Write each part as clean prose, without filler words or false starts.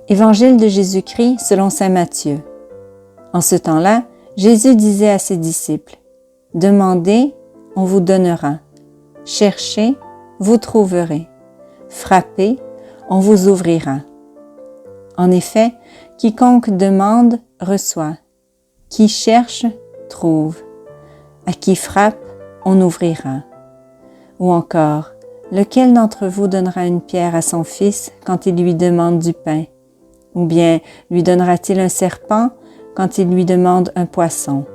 Évangile de Jésus-Christ selon saint Matthieu. En ce temps-là, Jésus disait à ses disciples, « Demandez, on vous donnera. Cherchez, vous trouverez. Frappez, on vous ouvrira. En effet, quiconque demande, reçoit. Qui cherche, trouve. À qui frappe, on ouvrira. » Ou encore, lequel d'entre vous donnera une pierre à son fils quand il lui demande du pain? Ou bien lui donnera-t-il un serpent quand il lui demande un poisson?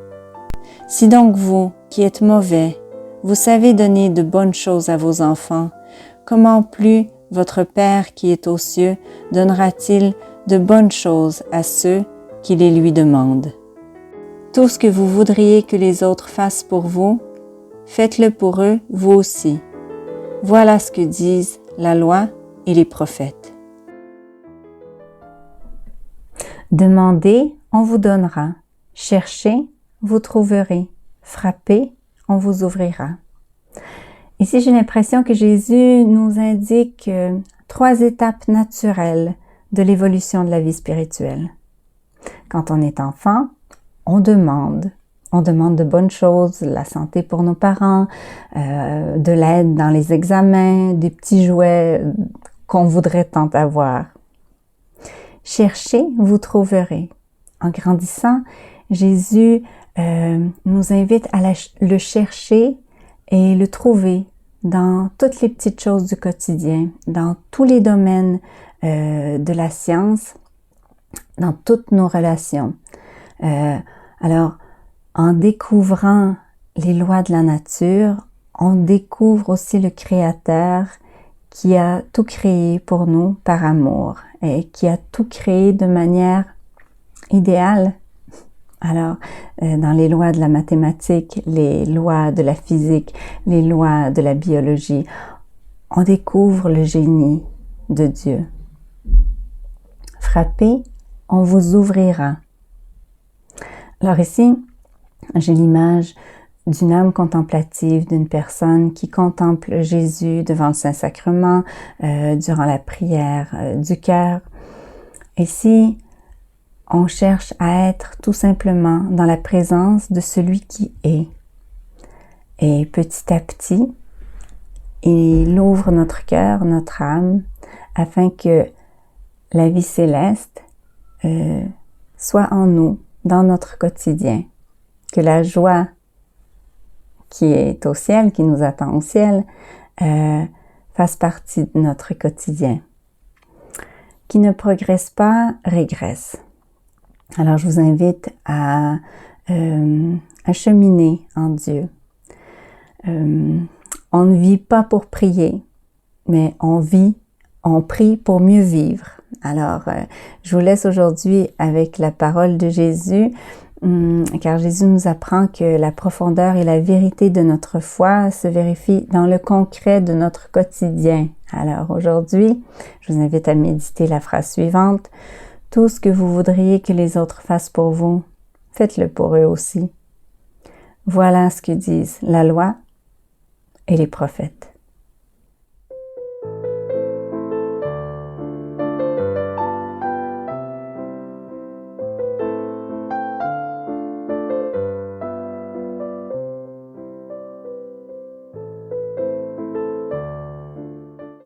Si donc vous, qui êtes mauvais, vous savez donner de bonnes choses à vos enfants, comment plus votre Père qui est aux cieux donnera-t-il de bonnes choses à ceux qui les lui demandent? Tout ce que vous voudriez que les autres fassent pour vous, faites-le pour eux, vous aussi. Voilà ce que disent la loi et les prophètes. Demandez, on vous donnera. Cherchez, vous trouverez. Frappez, on vous ouvrira. Ici, j'ai l'impression que Jésus nous indique 3 étapes naturelles de l'évolution de la vie spirituelle. Quand on est enfant, on demande. On demande de bonnes choses, la santé pour nos parents, de l'aide dans les examens, des petits jouets qu'on voudrait tant avoir. Cherchez, vous trouverez. En grandissant, Jésus nous invite à le chercher et le trouver dans toutes les petites choses du quotidien, dans tous les domaines de la science, dans toutes nos relations. Alors, en découvrant les lois de la nature, on découvre aussi le Créateur qui a tout créé pour nous par amour et qui a tout créé de manière idéale. Alors, dans les lois de la mathématique, les lois de la physique, les lois de la biologie, on découvre le génie de Dieu. Frappez, on vous ouvrira. Alors ici, j'ai l'image d'une âme contemplative, d'une personne qui contemple Jésus devant le Saint-Sacrement, durant la prière du cœur. Et si on cherche à être tout simplement dans la présence de celui qui est, et petit à petit, il ouvre notre cœur, notre âme, afin que la vie céleste soit en nous, dans notre quotidien, que la joie qui est au ciel, qui nous attend au ciel, fasse partie de notre quotidien. Qui ne progresse pas, régresse. Alors je vous invite à cheminer en Dieu. On ne vit pas pour prier, mais on prie pour mieux vivre. Alors, je vous laisse aujourd'hui avec la parole de Jésus, car Jésus nous apprend que la profondeur et la vérité de notre foi se vérifient dans le concret de notre quotidien. Alors aujourd'hui, je vous invite à méditer la phrase suivante. Tout ce que vous voudriez que les autres fassent pour vous, faites-le pour eux aussi. Voilà ce que disent la loi et les prophètes.